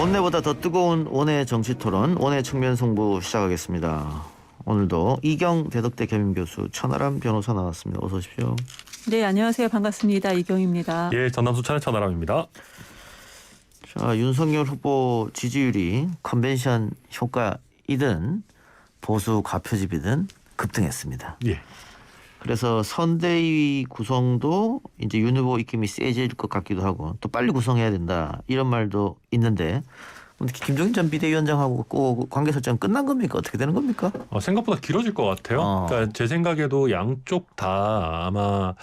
원내보다 더 뜨거운 원내 정치토론, 원내 측면 승부 시작하겠습니다. 오늘도 이경 대덕대 겸임교수, 천하람 변호사 나왔습니다. 어서 오십시오. 네, 안녕하세요. 반갑습니다. 이경입니다. 예, 전남 수천의 천하람입니다. 자, 윤석열 후보 지지율이 컨벤션 효과이든 보수 과표집이든 급등했습니다. 예. 그래서 선대위 구성도 이제 윤 후보 입김이 세질 것 같기도 하고 또 빨리 구성해야 된다 이런 말도 있는데 김종인 전 비대위원장하고 꼭 관계 설정 끝난 겁니까? 어떻게 되는 겁니까? 생각보다 길어질 것 같아요. 그러니까 제 생각에도 양쪽 다 아마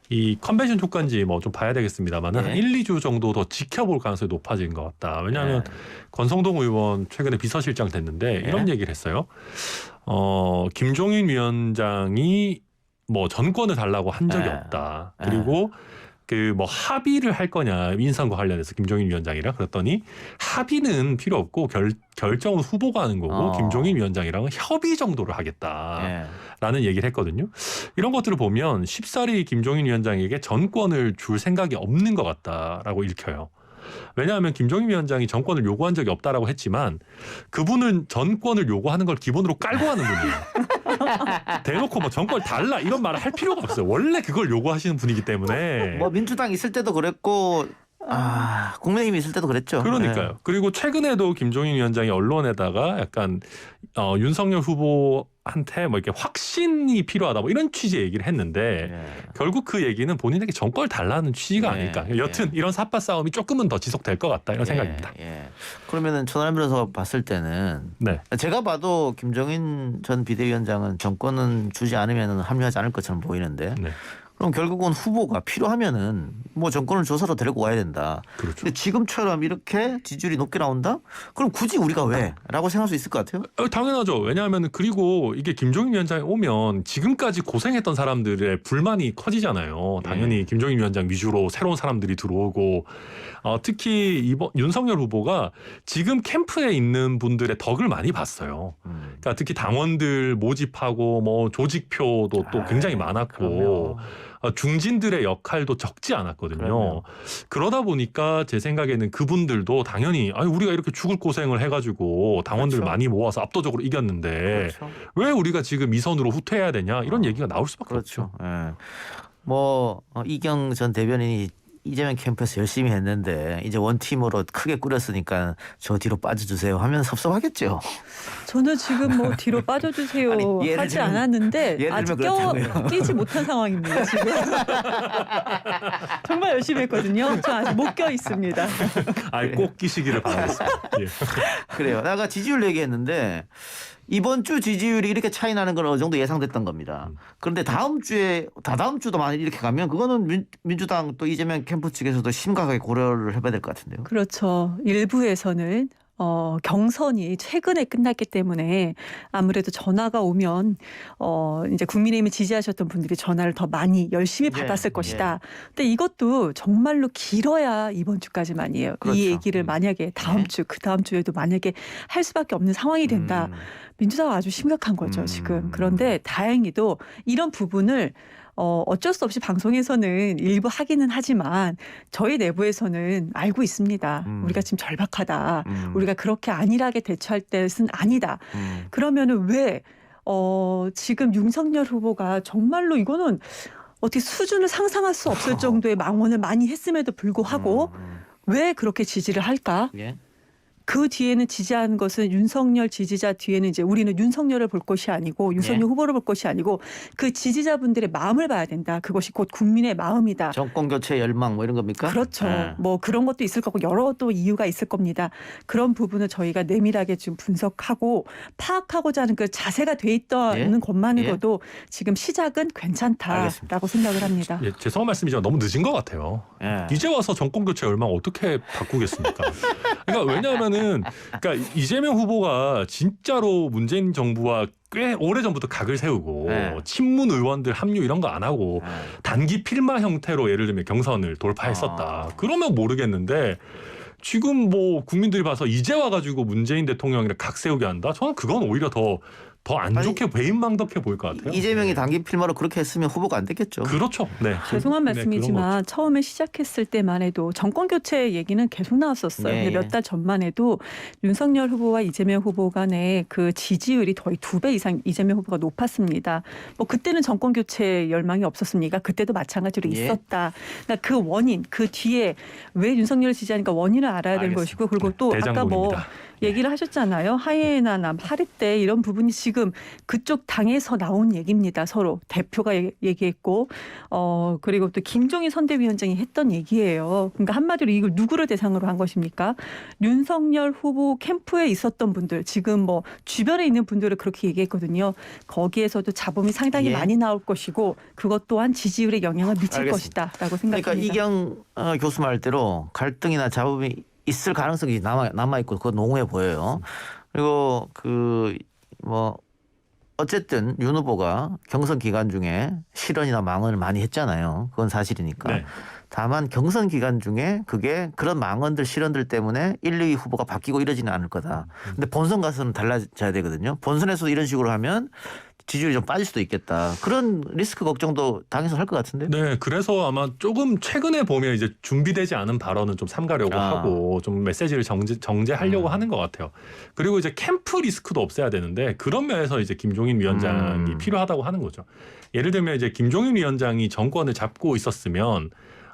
이 컨벤션 효과인지 뭐 좀 봐야 되겠습니다만은 네. 한 1, 2주 정도 더 지켜볼 가능성이 높아진 것 같다. 왜냐하면 권성동 의원 최근에 비서실장 됐는데 이런 얘기를 했어요. 김종인 위원장이 뭐 전권을 달라고 한 적이 없다. 그리고 그 뭐 합의를 할 거냐 인선과 관련해서 김종인 위원장이랑 그랬더니 합의는 필요 없고 결정은 후보가 하는 거고 김종인 위원장이랑은 협의 정도를 하겠다라는 얘기를 했거든요. 이런 것들을 보면 쉽사리 김종인 위원장에게 전권을 줄 생각이 없는 것 같다라고 읽혀요. 왜냐하면 김종인 위원장이 정권을 요구한 적이 없다라고 했지만 그분은 전권을 요구하는 걸 기본으로 깔고 하는 분이에요. 대놓고 뭐 정권을 달라 이런 말을 할 필요가 없어요. 원래 그걸 요구하시는 분이기 때문에. 뭐 민주당 있을 때도 그랬고 국민의힘 있을 때도 그랬죠. 그러니까요. 네. 그리고 최근에도 김종인 위원장이 언론에다가 약간 윤석열 후보한테 뭐 이렇게 확신이 필요하다 뭐 이런 취지의 얘기를 했는데 결국 그 얘기는 본인에게 정권을 달라는 취지가 아닐까. 여튼 이런 삿바 싸움이 조금은 더 지속될 것 같다 이런 생각입니다. 그러면은 천하람 변호사가 봤을 때는 제가 봐도 김종인 전 비대위원장은 정권은 주지 않으면 합류하지 않을 것처럼 보이는데 그럼 결국은 후보가 필요하면은 뭐 정권을 줘서도 데리고 와야 된다. 그렇죠. 근데 지금처럼 이렇게 지지율이 높게 나온다? 그럼 굳이 우리가 왜? 라고 생각할 수 있을 것 같아요. 당연하죠. 왜냐하면 그리고 이게 김종인 위원장이 오면 지금까지 고생했던 사람들의 불만이 커지잖아요. 당연히 김종인 위원장 위주로 새로운 사람들이 들어오고 특히 이번 윤석열 후보가 지금 캠프에 있는 분들의 덕을 많이 봤어요. 그러니까 특히 당원들 모집하고 뭐 조직표도 또 굉장히 많았고 중진들의 역할도 적지 않았거든요. 그럼요. 그러다 보니까 제 생각에는 그분들도 당연히 우리가 이렇게 죽을 고생을 해가지고 당원들 많이 모아서 압도적으로 이겼는데 왜 우리가 지금 이 선으로 후퇴해야 되냐 이런 얘기가 나올 수밖에 없죠. 뭐 이경 전 대변인이 이재명 캠프에서 열심히 했는데 이제 원팀으로 크게 꾸렸으니까 저 뒤로 빠져주세요 하면 섭섭하겠죠. 저는 지금 뭐 뒤로 빠져주세요 하지 않았는데 아직 끼지 못한 상황입니다. 지금. 정말 열심히 했거든요. 저 아직 못 껴 있습니다. 꼭 끼시기를 바라겠습니다. 그래요. 내가 지지율 얘기했는데 이번 주 지지율이 이렇게 차이 나는 건 어느 정도 예상됐던 겁니다. 그런데 다음 주도 만약 이렇게 가면 그거는 민주당 또 이재명 캠프 측에서도 심각하게 고려를 해봐야 될 것 같은데요. 그렇죠. 일부에서는 경선이 최근에 끝났기 때문에 아무래도 전화가 오면 이제 국민의힘을 지지하셨던 분들이 전화를 더 많이 열심히 받았을 것이다. 근데 이것도 정말로 길어야 이번 주까지만이에요. 그렇죠. 이 얘기를 만약에 다음 주, 그 다음 주에도 만약에 할 수밖에 없는 상황이 된다. 민주당은 아주 심각한 거죠, 지금. 그런데 다행히도 이런 부분을 어쩔 수 없이 방송에서는 일부 하기는 하지만 저희 내부에서는 알고 있습니다. 우리가 지금 절박하다. 우리가 그렇게 안일하게 대처할 때는 아니다. 그러면은 왜 지금 윤석열 후보가 정말로 이거는 어떻게 수준을 상상할 수 없을 정도의 망언을 많이 했음에도 불구하고 왜 그렇게 지지를 할까? 그 뒤에는 지지하는 것은 윤석열 지지자 뒤에는 이제 우리는 윤석열을 볼 것이 아니고 윤석열 후보를 볼 것이 아니고 그 지지자분들의 마음을 봐야 된다. 그것이 곧 국민의 마음이다. 정권 교체 열망 뭐 이런 겁니까? 그렇죠. 뭐 그런 것도 있을 거고 여러 또 이유가 있을 겁니다. 그런 부분을 저희가 내밀하게 지금 분석하고 파악하고자 하는 그 자세가 돼 있다는 것만으로도 지금 시작은 괜찮다라고 생각을 합니다. 죄송한 말씀이지만 너무 늦은 것 같아요. 이제 와서 정권 교체 열망 어떻게 바꾸겠습니까? 그러니까 왜냐하면 그러니까 이재명 후보가 진짜로 문재인 정부와 꽤 오래전부터 각을 세우고 친문 의원들 합류 이런 거 안 하고 단기 필마 형태로 예를 들면 경선을 돌파했었다. 그러면 모르겠는데 지금 뭐 국민들이 봐서 이제 와가지고 문재인 대통령이랑 각 세우게 한다? 저는 그건 오히려 더 더 안 좋게 배임망덕해 보일 것 같아요. 이재명이 당긴 필마로 그렇게 했으면 후보가 안 됐겠죠. 그렇죠. 네. 죄송한 네, 말씀이지만 처음에 시작했을 때만 해도 정권 교체 얘기는 계속 나왔었어요. 예, 예. 몇 달 전만 해도 윤석열 후보와 이재명 후보 간의 그 지지율이 거의 2배 이상 이재명 후보가 높았습니다. 뭐 그때는 정권 교체 열망이 없었습니까? 그때도 마찬가지로 예. 있었다. 그러니까 그 원인, 그 뒤에 왜 윤석열을 지지하니까 원인을 알아야 되는 알겠습니다. 것이고 그리고 또 아까 뭐 대장군입니다. 얘기를 하셨잖아요. 하이에나나 파리떼 이런 부분이 지금 그쪽 당에서 나온 얘기입니다. 서로 대표가 얘기했고 그리고 또 김종인 선대위원장이 했던 얘기예요. 그러니까 한마디로 이걸 누구를 대상으로 한 것입니까? 윤석열 후보 캠프에 있었던 분들 지금 뭐 주변에 있는 분들을 그렇게 얘기했거든요. 거기에서도 잡음이 상당히 예. 많이 나올 것이고 그것 또한 지지율에 영향을 미칠 알겠습니다. 것이다라고 생각합니다. 그러니까 이경 교수 말대로 갈등이나 잡음이 있을 가능성이 남아 있고 그거 농후해 보여요. 그리고 뭐 어쨌든 윤 후보가 경선 기간 중에 실언이나 망언을 많이 했잖아요. 그건 사실이니까. 네. 다만 경선 기간 중에 그게 그런 망언들 실언들 때문에 1, 2위 후보가 바뀌고 이러지는 않을 거다. 근데 본선 가서는 달라져야 되거든요. 본선에서도 이런 식으로 하면 지지율이 좀 빠질 수도 있겠다. 그런 리스크 걱정도 당에서 할 것 같은데. 네, 그래서 아마 조금 최근에 보면 이제 준비되지 않은 발언은 좀 삼가려고 하고 좀 메시지를 정제하려고 하는 것 같아요. 그리고 이제 캠프 리스크도 없애야 되는데 그런 면에서 이제 김종인 위원장이 필요하다고 하는 거죠. 예를 들면 이제 김종인 위원장이 정권을 잡고 있었으면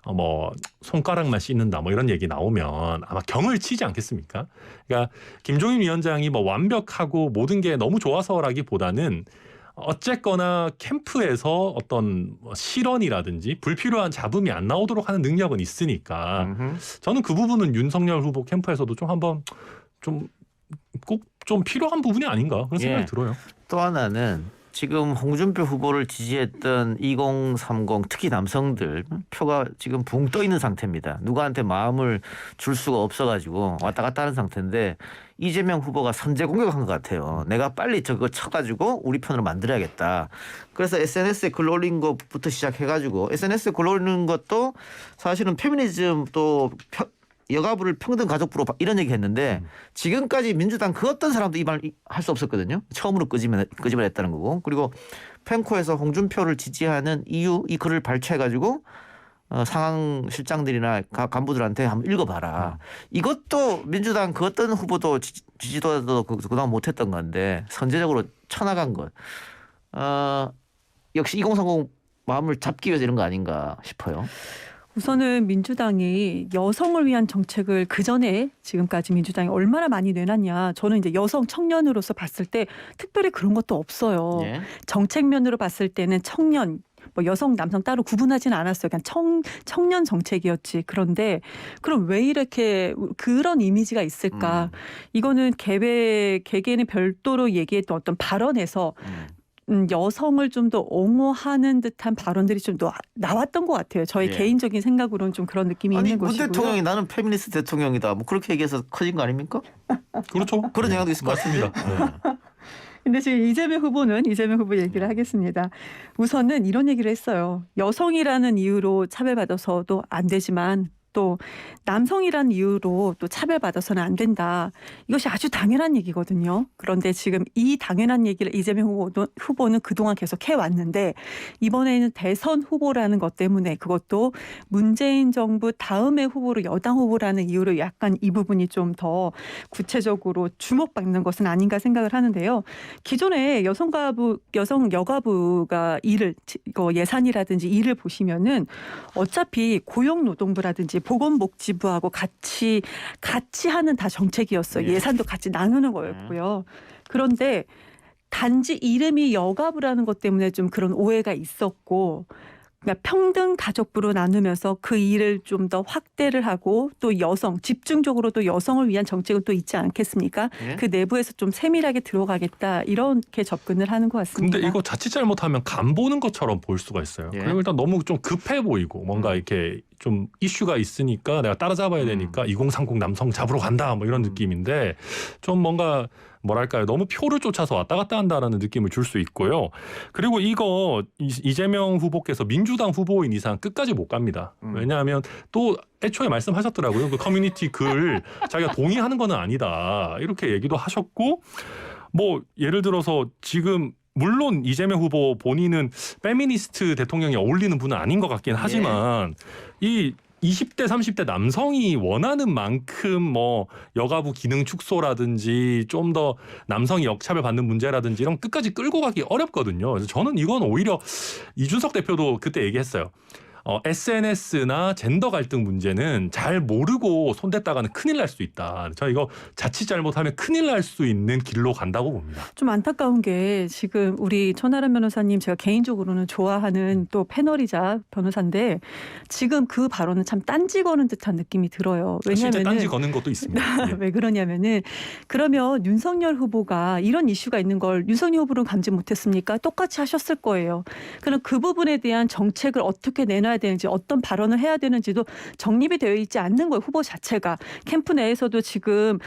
뭐 손가락만 씻는다 뭐 이런 얘기 나오면 아마 경을 치지 않겠습니까? 그러니까 김종인 위원장이 뭐 완벽하고 모든 게 너무 좋아서라기보다는 어쨌거나 캠프에서 어떤 실언이라든지 불필요한 잡음이 안 나오도록 하는 능력은 있으니까 저는 그 부분은 윤석열 후보 캠프에서도 좀 한번 좀 꼭 좀 필요한 부분이 아닌가 그런 생각이 들어요. 또 하나는 지금 홍준표 후보를 지지했던 2030 특히 남성들 표가 지금 붕 떠 있는 상태입니다. 누구한테 마음을 줄 수가 없어가지고 왔다 갔다 하는 상태인데 이재명 후보가 선제 공격한 것 같아요. 내가 빨리 저거 쳐가지고 우리 편으로 만들어야겠다. 그래서 SNS에 글 올린 것부터 시작해가지고 SNS에 글 올리는 것도 사실은 페미니즘 또 여가부를 평등 가족부로 이런 얘기 했는데 지금까지 민주당 그 어떤 사람도 이 말 할 수 없었거든요. 처음으로 끄집어냈다는 거고. 그리고 펜코에서 홍준표를 지지하는 이유 이 글을 발췌해가지고 상황 실장들이나 간부들한테 한번 읽어봐라. 이것도 민주당 그 어떤 후보도 지지도도 그동안 못했던 건데 선제적으로 쳐나간 것. 역시 2030 마음을 잡기 위해서 이런 거 아닌가 싶어요. 우선은 민주당이 여성을 위한 정책을 그전에 지금까지 민주당이 얼마나 많이 내놨냐. 저는 이제 여성 청년으로서 봤을 때 특별히 그런 것도 없어요. 예. 정책면으로 봤을 때는 청년, 뭐 여성, 남성 따로 구분하지는 않았어요. 그냥 청년 정책이었지. 그런데 그럼 왜 이렇게 그런 이미지가 있을까? 이거는 개개인의 별도로 얘기했던 어떤 발언에서 여성을 좀 더 옹호하는 듯한 발언들이 좀 더 나왔던 것 같아요. 저의 예. 개인적인 생각으로는 좀 그런 느낌이 아니 있는 문 것이고요. 대통령이 나는 페미니스트 대통령이다. 뭐 그렇게 얘기해서 커진 거 아닙니까? 그렇죠. 그런 영향도 있을 것 맞습니다. 같습니다. 근데 지금 이재명 후보 얘기를 하겠습니다. 우선은 이런 얘기를 했어요. 여성이라는 이유로 차별받아서도 안 되지만 또 남성이라는 이유로 또 차별받아서는 안 된다. 이것이 아주 당연한 얘기거든요. 그런데 지금 이 당연한 얘기를 이재명 후보는 그동안 계속 해왔는데 이번에는 대선 후보라는 것 때문에 그것도 문재인 정부 다음의 후보로 여당 후보라는 이유로 약간 이 부분이 좀 더 구체적으로 주목받는 것은 아닌가 생각을 하는데요. 기존에 여성 여가부가 예산이라든지 일을 보시면은 어차피 고용노동부라든지 보건복지부하고 같이 하는 다 정책이었어요. 예. 예산도 같이 나누는 거였고요. 그런데 단지 이름이 여가부라는 것 때문에 좀 그런 오해가 있었고 그러니까 평등 가족부로 나누면서 그 일을 좀 더 확대를 하고 또 집중적으로 또 여성을 위한 정책은 또 있지 않겠습니까? 예? 그 내부에서 좀 세밀하게 들어가겠다 이렇게 접근을 하는 것 같습니다. 근데 이거 자칫 잘못하면 간 보는 것처럼 볼 수가 있어요. 예. 그리고 일단 너무 좀 급해 보이고 뭔가 이렇게 좀 이슈가 있으니까 내가 따라잡아야 되니까 2030 남성 잡으러 간다 뭐 이런 느낌인데 좀 뭔가 뭐랄까요 너무 표를 쫓아서 왔다 갔다 한다라는 느낌을 줄 수 있고요. 그리고 이거 이재명 후보께서 민주당 후보인 이상 끝까지 못 갑니다. 왜냐하면 또 애초에 말씀하셨더라고요. 그 커뮤니티 글 자기가 동의하는 거는 아니다 이렇게 얘기도 하셨고 뭐 예를 들어서 지금 물론 이재명 후보 본인은 페미니스트 대통령이 어울리는 분은 아닌 것 같긴 하지만 이 20대, 30대 남성이 원하는 만큼 뭐 여가부 기능 축소라든지 좀 더 남성이 역차별 받는 문제라든지 이런 끝까지 끌고 가기 어렵거든요. 그래서 저는 이건 오히려 이준석 대표도 그때 얘기했어요. SNS나 젠더 갈등 문제는 잘 모르고 손댔다가는 큰일 날 수 있다. 저 이거 자칫 잘못하면 큰일 날 수 있는 길로 간다고 봅니다. 좀 안타까운 게 지금 우리 천하람 변호사님 제가 개인적으로는 좋아하는 또 패널이자 변호사인데 지금 그 발언은 참 딴지 거는 듯한 느낌이 들어요. 실제 왜냐하면 딴지 거는 것도 있습니다. 예. 왜 그러냐면은 그러면 윤석열 후보가 이런 이슈가 있는 걸 윤석열 후보는 감지 못했습니까? 똑같이 하셨을 거예요. 그럼 그 부분에 대한 정책을 어떻게 내놔야 되는지 어떤 발언을 해야 되는지도 정립이 되어 있지 않는 거예요. 후보 자체가. 캠프 내에서도 지금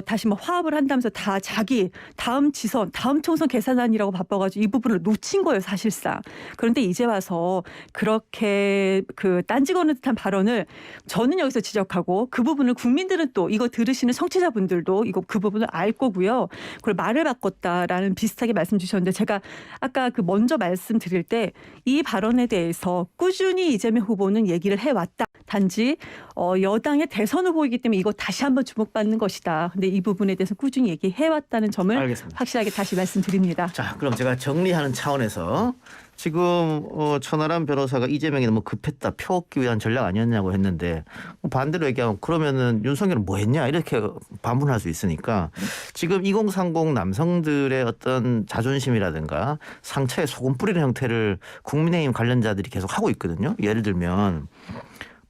다시 뭐 화합을 한다면서 다 자기 다음 지선, 다음 총선 계산안이라고 바빠가지고 이 부분을 놓친 거예요. 사실상. 그런데 이제 와서 그렇게 그 딴지 거는 듯한 발언을 저는 여기서 지적하고 그 부분을 국민들은 또 이거 들으시는 청취자분들도 이거 그 부분을 알 거고요. 그걸 말을 바꿨다라는 비슷하게 말씀 주셨는데 제가 아까 그 먼저 말씀드릴 때 이 발언에 대해서 꾸준히 이재명 후보는 얘기를 해왔다. 단지 여당의 대선 후보이기 때문에 이거 다시 한번 주목받는 것이다. 근데 이 부분에 대해서 꾸준히 얘기해왔다는 점을 알겠습니다. 확실하게 다시 말씀드립니다. 자, 그럼 제가 정리하는 차원에서 지금 천하람 변호사가 이재명이 너무 급했다, 표 얻기 위한 전략 아니었냐고 했는데 반대로 얘기하면 그러면은 윤석열은 뭐 했냐 이렇게 반문할 수 있으니까 지금 2030 남성들의 어떤 자존심이라든가 상처에 소금 뿌리는 형태를 국민의힘 관련자들이 계속 하고 있거든요. 예를 들면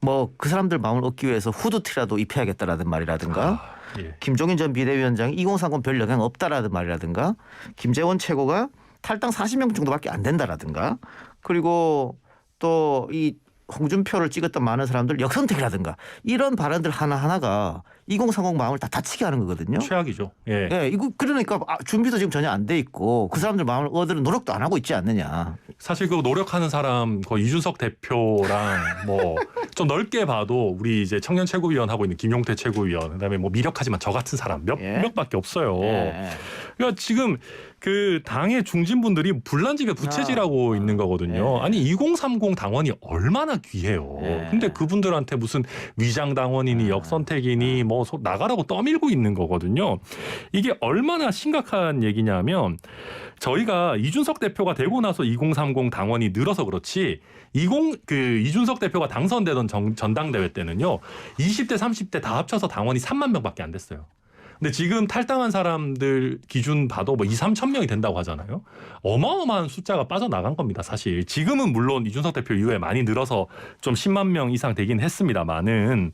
뭐 그 사람들 마음을 얻기 위해서 후드티라도 입혀야겠다라는 말이라든가 예. 김종인 전 비대위원장이 2030 별 영향 없다라는 말이라든가 김재원 최고가 탈당 40명 정도밖에 안 된다라든가 그리고 또 이 홍준표를 찍었던 많은 사람들 역선택이라든가 이런 발언들 하나하나가 2030 마음을 다 다치게 하는 거거든요. 최악이죠. 예. 예, 이거 그러니까 준비도 지금 전혀 안 돼 있고 그 사람들 마음을 얻으는 노력도 안 하고 있지 않느냐. 사실 그 노력하는 사람 거의 이준석 대표랑 뭐 좀 넓게 봐도 우리 이제 청년 최고위원 하고 있는 김용태 최고위원 그다음에 뭐 미력하지만 저 같은 사람 몇 예. 명밖에 없어요. 예. 그러니까 지금 그 당의 중진분들이 불난집에 부채질하고 있는 거거든요. 예. 아니 2030 당원이 얼마나 귀해요. 예. 근데 그분들한테 무슨 위장 당원이니 역선택이니 뭐 나가라고 떠밀고 있는 거거든요. 이게 얼마나 심각한 얘기냐면 저희가 이준석 대표가 되고 나서 2030 당원이 늘어서 그렇지 이준석 대표가 당선되던 전당대회 때는요. 20대 30대 다 합쳐서 당원이 3만 명밖에 안 됐어요. 근데 지금 탈당한 사람들 기준 봐도 뭐 2, 3천 명이 된다고 하잖아요. 어마어마한 숫자가 빠져나간 겁니다. 사실 지금은 물론 이준석 대표 이후에 많이 늘어서 좀 10만 명 이상 되긴 했습니다만은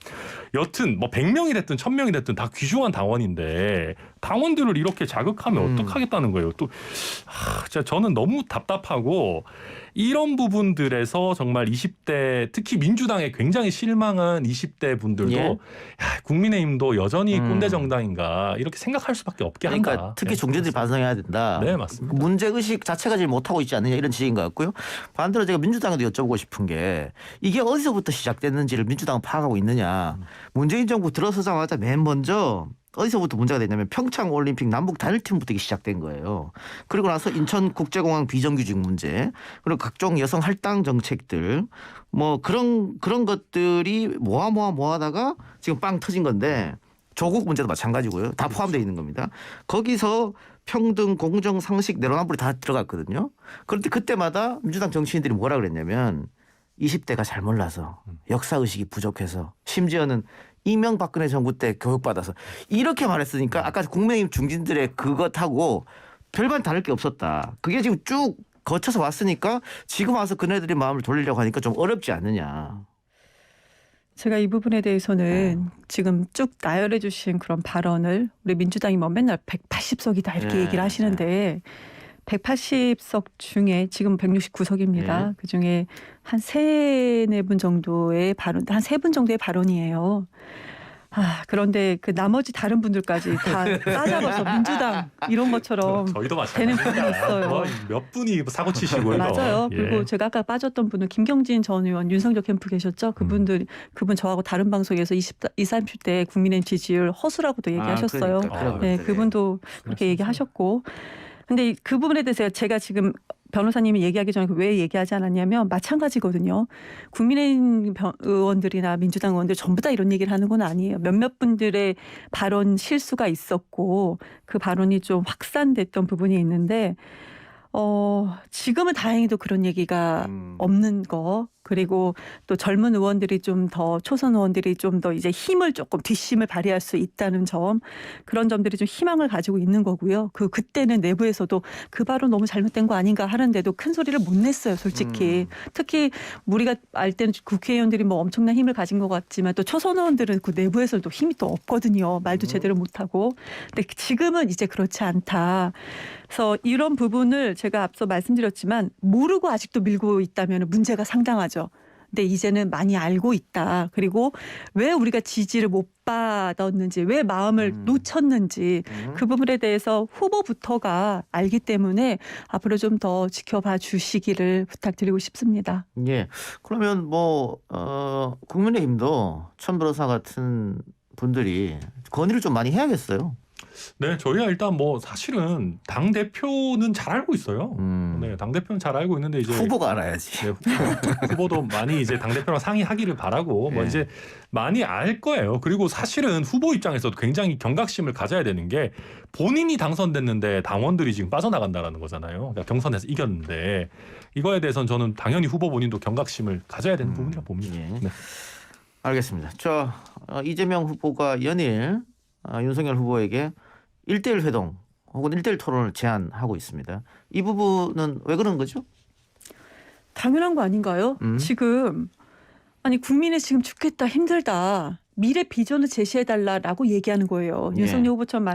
여튼 뭐 100명이 됐든 1000명이 됐든 다 귀중한 당원인데 당원들을 이렇게 자극하면 어떡하겠다는 거예요. 또 진짜 저는 너무 답답하고 이런 부분들에서 정말 20대 특히 민주당에 굉장히 실망한 20대 분들도 예. 야, 국민의힘도 여전히 꼰대 정당인가 이렇게 생각할 수밖에 없게 한다. 그러니까 특히 네, 중진들이 반성해야 된다. 네, 맞습니다. 문제 의식 자체가 지금 못하고 있지 않느냐 이런 지적인 것 같고요. 반대로 제가 민주당에도 여쭤보고 싶은 게 이게 어디서부터 시작됐는지를 민주당은 파악하고 있느냐. 문재인 정부 들어서자마자 맨 먼저 어디서부터 문제가 됐냐면 평창올림픽 남북 단일팀부터 시작된 거예요. 그리고 나서 인천국제공항 비정규직 문제 그리고 각종 여성 할당 정책들 뭐 그런 것들이 모아다가 지금 빵 터진 건데 조국 문제도 마찬가지고요. 다 포함되어 있는 겁니다. 거기서 평등, 공정, 상식, 내로남불이 다 들어갔거든요. 그런데 그때마다 민주당 정치인들이 뭐라 그랬냐면 20대가 잘 몰라서 역사의식이 부족해서 심지어는 이명박근혜 정부 때 교육받아서 이렇게 말했으니까 아까 국민의힘 중진들의 그것하고 별반 다를 게 없었다. 그게 지금 쭉 거쳐서 왔으니까 지금 와서 그네들이 마음을 돌리려고 하니까 좀 어렵지 않느냐. 제가 이 부분에 대해서는 지금 쭉 나열해 주신 그런 발언을 우리 민주당이 뭐 맨날 180석이다 이렇게 네. 얘기를 하시는데 180석 중에 지금 169석입니다. 네. 그중에 한 3-4분 정도의 발언, 한 3분 정도의 발언이에요. 그런데 그 나머지 다른 분들까지 다 따잡아서 민주당 이런 것처럼 저희도 되는 마찬가지입니다. 부분이 있어요. 몇 분이 사고 치시고 맞아요. 예. 그리고 제가 아까 빠졌던 분은 김경진 전 의원 윤석열 캠프 계셨죠. 그분 저하고 다른 방송에서 20, 30대 국민의힘 지지율 허수라고도 얘기하셨어요. 네, 그분도 그렇게 얘기하셨고. 근데 그 부분에 대해서 제가 지금 변호사님이 얘기하기 전에 왜 얘기하지 않았냐면 마찬가지거든요. 국민의힘 의원들이나 민주당 의원들 전부 다 이런 얘기를 하는 건 아니에요. 몇몇 분들의 발언 실수가 있었고 그 발언이 좀 확산됐던 부분이 있는데 지금은 다행히도 그런 얘기가 없는 거. 그리고 또 젊은 의원들이 좀 더 초선 의원들이 좀 더 이제 힘을 조금 뒷심을 발휘할 수 있다는 점 그런 점들이 좀 희망을 가지고 있는 거고요. 그때는 내부에서도 그 발언 너무 잘못된 거 아닌가 하는데도 큰 소리를 못 냈어요, 솔직히. 특히 우리가 알 때는 국회의원들이 뭐 엄청난 힘을 가진 것 같지만 또 초선 의원들은 그 내부에서도 힘이 또 없거든요. 말도 제대로 못 하고. 근데 지금은 이제 그렇지 않다. 그래서 이런 부분을 제가 앞서 말씀드렸지만 모르고 아직도 밀고 있다면 문제가 상당하죠. 근데 이제는 많이 알고 있다. 그리고 왜 우리가 지지를 못 받았는지, 왜 마음을 놓쳤는지 그 부분에 대해서 후보부터가 알기 때문에 앞으로 좀 더 지켜봐 주시기를 부탁드리고 싶습니다. 예. 그러면 국민의힘도 천 변호사 같은 분들이 건의를 좀 많이 해야겠어요. 네, 저희가 일단 사실은 당 대표는 잘 알고 있어요. 네, 당 대표는 잘 알고 있는데 이제 후보가 알아야지. 네, 후보도 많이 이제 당 대표랑 상의하기를 바라고 예. 이제 많이 알 거예요. 그리고 사실은 후보 입장에서도 굉장히 경각심을 가져야 되는 게 본인이 당선됐는데 당원들이 지금 빠져나간다라는 거잖아요. 그러니까 경선에서 이겼는데 이거에 대해서는 저는 당연히 후보 본인도 경각심을 가져야 되는 부분이라고 봅니다. 예. 네. 알겠습니다. 이재명 후보가 연일 윤석열 후보에게 1대1 회동 혹은 1대1 토론을 제안하고 있습니다. 이 부분은 왜 그런 거죠? 당연한 거 아닌가요? 지금 국민이 지금 죽겠다 힘들다. 미래 비전을 제시해달라라고 얘기하는 거예요. 예. 윤석열 후보처럼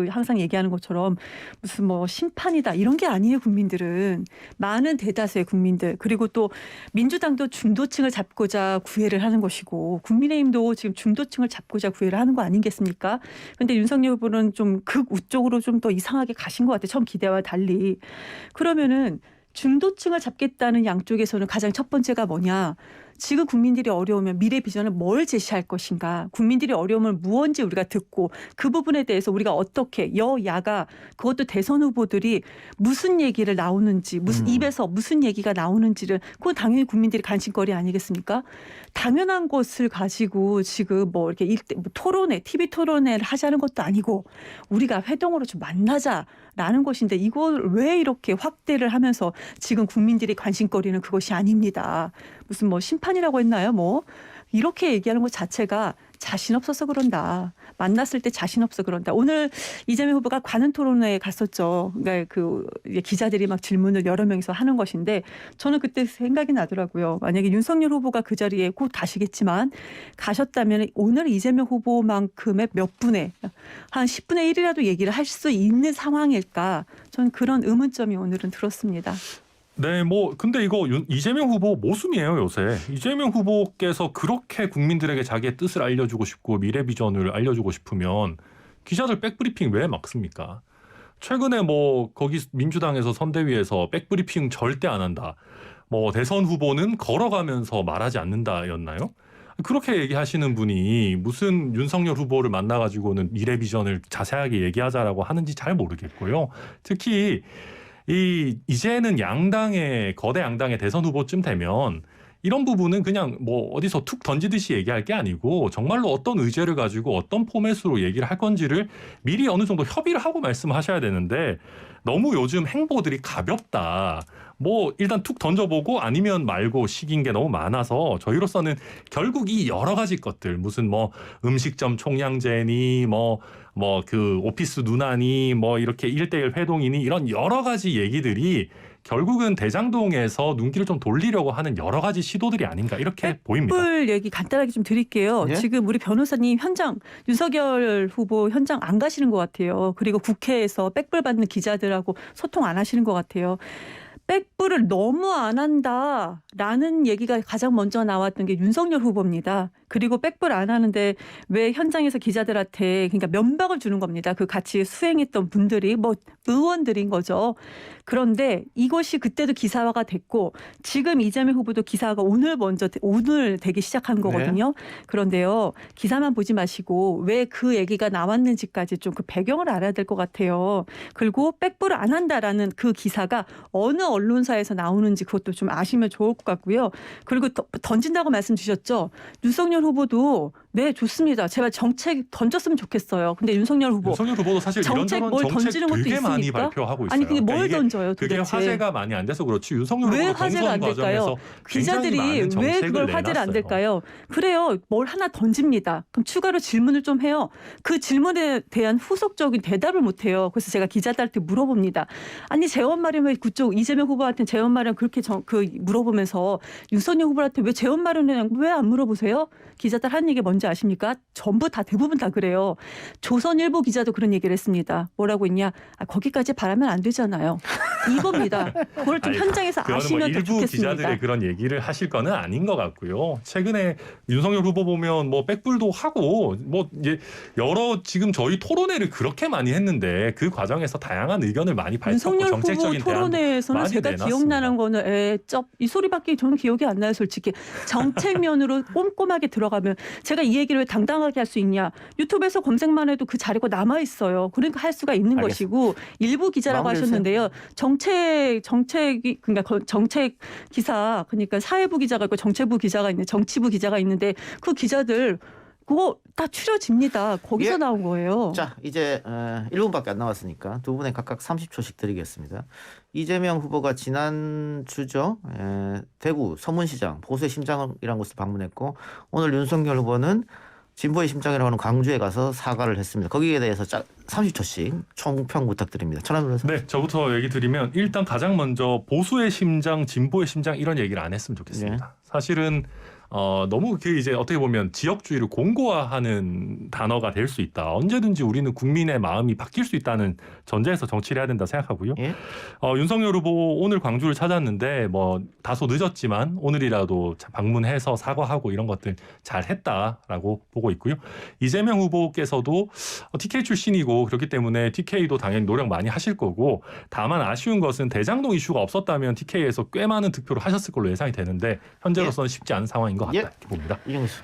항상 얘기하는 것처럼 무슨 심판이다 이런 게 아니에요. 국민들은 많은 대다수의 국민들 그리고 또 민주당도 중도층을 잡고자 구애를 하는 것이고 국민의힘도 지금 중도층을 잡고자 구애를 하는 거 아니겠습니까? 그런데 윤석열 후보는 좀 극우쪽으로 좀 더 이상하게 가신 것 같아요. 처음 기대와 달리. 그러면은 중도층을 잡겠다는 양쪽에서는 가장 첫 번째가 뭐냐? 지금 국민들이 어려우면 미래 비전을 뭘 제시할 것인가? 국민들이 어려움을 무언지 우리가 듣고 그 부분에 대해서 우리가 어떻게 여야가 그것도 대선 후보들이 무슨 얘기를 나오는지 무슨 입에서 무슨 얘기가 나오는지를 그건 당연히 국민들이 관심거리 아니겠습니까? 당연한 것을 가지고 지금 이렇게 토론회, TV 토론회를 하자는 것도 아니고 우리가 회동으로 좀 만나자라는 것인데 이걸 왜 이렇게 확대를 하면서 지금 국민들이 관심거리는 그것이 아닙니다. 무슨 심판이라고 했나요? 이렇게 얘기하는 것 자체가 자신 없어서 그런다. 만났을 때 자신 없어 그런다. 오늘 이재명 후보가 관훈 토론회에 갔었죠. 그러니까 기자들이 막 질문을 여러 명이서 하는 것인데 저는 그때 생각이 나더라고요. 만약에 윤석열 후보가 그 자리에 곧 가시겠지만 가셨다면 오늘 이재명 후보만큼의 몇 분의 한 10분의 1이라도 얘기를 할 수 있는 상황일까? 저는 그런 의문점이 오늘은 들었습니다. 네, 근데 이거 이재명 후보 모순이에요, 요새. 이재명 후보께서 그렇게 국민들에게 자기의 뜻을 알려주고 싶고 미래 비전을 알려주고 싶으면 기자들 백브리핑 왜 막습니까? 최근에 거기 민주당에서 선대위에서 백브리핑 절대 안 한다. 대선 후보는 걸어가면서 말하지 않는다였나요? 그렇게 얘기하시는 분이 무슨 윤석열 후보를 만나가지고는 미래 비전을 자세하게 얘기하자라고 하는지 잘 모르겠고요. 특히 이제는 거대 양당의 대선 후보쯤 되면 이런 부분은 그냥 어디서 툭 던지듯이 얘기할 게 아니고 정말로 어떤 의제를 가지고 어떤 포맷으로 얘기를 할 건지를 미리 어느 정도 협의를 하고 말씀하셔야 되는데 너무 요즘 행보들이 가볍다. 일단 툭 던져보고 아니면 말고 식인 게 너무 많아서 저희로서는 결국 이 여러 가지 것들 무슨 음식점 총량제니 그 오피스 누나니 이렇게 1대1 회동이니 이런 여러 가지 얘기들이 결국은 대장동에서 눈길을 좀 돌리려고 하는 여러 가지 시도들이 아닌가 이렇게 보입니다. 백불 얘기 간단하게 좀 드릴게요. 예? 지금 우리 변호사님 윤석열 후보 현장 안 가시는 것 같아요. 그리고 국회에서 백불 받는 기자들하고 소통 안 하시는 것 같아요. 백불을 너무 안 한다라는 얘기가 가장 먼저 나왔던 게 윤석열 후보입니다. 그리고 백불 안 하는데 왜 현장에서 기자들한테 그러니까 면박을 주는 겁니다. 그 같이 수행했던 분들이 뭐 의원들인 거죠. 그런데 이것이 그때도 기사화가 됐고 지금 이재명 후보도 기사가 오늘 되기 시작한 거거든요. 그런데요. 기사만 보지 마시고 왜 그 얘기가 나왔는지까지 좀 그 배경을 알아야 될 것 같아요. 그리고 백불을 안 한다라는 그 기사가 어느 언론사에서 나오는지 그것도 좀 아시면 좋을 것 같고요. 그리고 던진다고 말씀 주셨죠. 윤석열 후보도 네 좋습니다. 제발 정책 던졌으면 좋겠어요. 근데 윤석열 후보도 사실 정책 뭘 던지는 것도 되게 있습니까? 많이 발표하고 있어요. 아니 그게 뭘 그러니까 던져요 그게 도대체. 화제가 많이 안 돼서 그렇지 윤석열 왜 후보도 화제가 안 경선 될까요? 과정에서 기자들이 굉장히 많은 왜 정책을 그걸 화제를 안 내놨어요. 될까요? 그래요. 뭘 하나 던집니다. 그럼 추가로 질문을 좀 해요. 그 질문에 대한 후속적인 대답을 못 해요. 그래서 제가 기자들한테 물어봅니다. 아니 재원 마련 왜 그쪽 이재명 후보한테 재원 마련 그렇게 물어보면서 윤석열 후보한테 왜 재원 마련을 왜 안 물어보세요? 기자들 하는 얘기 뭔지 아십니까? 전부 다 대부분 다 그래요. 조선일보 기자도 그런 얘기를 했습니다. 뭐라고 했냐? 거기까지 바라면 안 되잖아요. 이겁니다. 그걸 좀 현장에서 아시면 더 일부 좋겠습니다. 기자들의 그런 얘기를 하실 거는 아닌 것 같고요. 최근에 윤석열 후보 보면 뭐 백불도 하고 뭐 이제 여러 지금 저희 토론회를 그렇게 많이 했는데 그 과정에서 다양한 의견을 많이 발표하고 윤석열 정책적인 후보 토론회에서는 많이 제가 내놨습니다. 기억나는 거는 이 소리밖에 저는 기억이 안 나요. 솔직히 정책면으로 꼼꼼하게 들어가면 제가 이 얘기를 왜 당당하게 할 수 있냐. 유튜브에서 검색만 해도 그 자료가 남아 있어요. 그러니까 할 수가 있는 알겠습니다. 것이고 일부 기자라고 하셨는데요. 정책이 그러니까 정책 기사 그러니까 사회부 기자가 있고 정체부 기자가 있는데 정치부 기자가 있는데 그 기자들 그거 다 추려집니다. 거기서 예. 나온 거예요. 자, 이제 1분밖에 안 남았으니까 두 분에 각각 30초씩 드리겠습니다. 이재명 후보가 지난주죠. 대구 서문시장 보수의 심장이라는 곳을 방문했고 오늘 윤석열 후보는 진보의 심장이라고 하는 광주에 가서 사과를 했습니다. 거기에 대해서 30초씩 총평 부탁드립니다. 천안 변호사. 네, 저부터 얘기 드리면 일단 가장 먼저 보수의 심장, 진보의 심장 이런 얘기를 안 했으면 좋겠습니다. 사실은 너무 그 이제 어떻게 보면 지역주의를 공고화하는 단어가 될 수 있다. 언제든지 우리는 국민의 마음이 바뀔 수 있다는 전제에서 정치를 해야 된다 생각하고요. 예? 윤석열 후보 오늘 광주를 찾았는데 뭐 다소 늦었지만 오늘이라도 방문해서 사과하고 이런 것들 잘 했다라고 보고 있고요. 이재명 후보께서도 TK 출신이고 그렇기 때문에 TK도 당연히 노력 많이 하실 거고 다만 아쉬운 것은 대장동 이슈가 없었다면 TK에서 꽤 많은 득표를 하셨을 걸로 예상이 되는데 현재로서는 쉽지 않은 상황인 것 같다 이렇게 봅니다. 이정수 씨.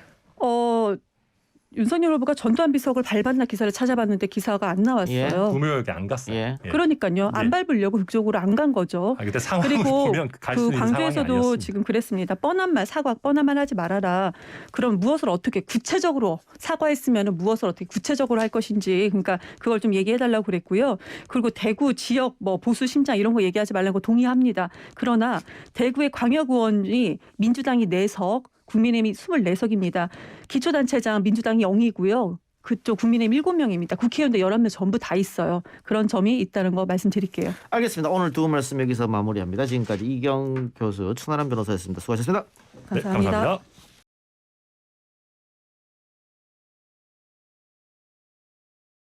윤석열 후보가 전두환 비석을 밟았나 기사를 찾아봤는데 기사가 안 나왔어요. 구묘역에 안 갔어요. 예. 그러니까요. 안 밟으려고 그쪽으로 안 간 거죠. 그때 상황을 그리고 보면 갈 수 그 있는 상황이 광주에서도 아니었습니다. 지금 그랬습니다. 뻔한 말 하지 말아라. 그럼 무엇을 어떻게 구체적으로 사과했으면 무엇을 어떻게 구체적으로 할 것인지 그러니까 그걸 좀 얘기해달라고 그랬고요. 그리고 대구 지역 뭐 보수 심장 이런 거 얘기하지 말라고 동의합니다. 그러나 대구의 광역의원이 민주당이 4석 국민의힘이 24석입니다. 기초단체장 민주당이 0이고요. 그쪽 국민의힘 7명입니다. 국회의원도 11명 전부 다 있어요. 그런 점이 있다는 거 말씀드릴게요. 알겠습니다. 오늘 두 말씀 여기서 마무리합니다. 지금까지 이경 교수, 천하람 변호사였습니다. 수고하셨습니다. 감사합니다. 네, 감사합니다.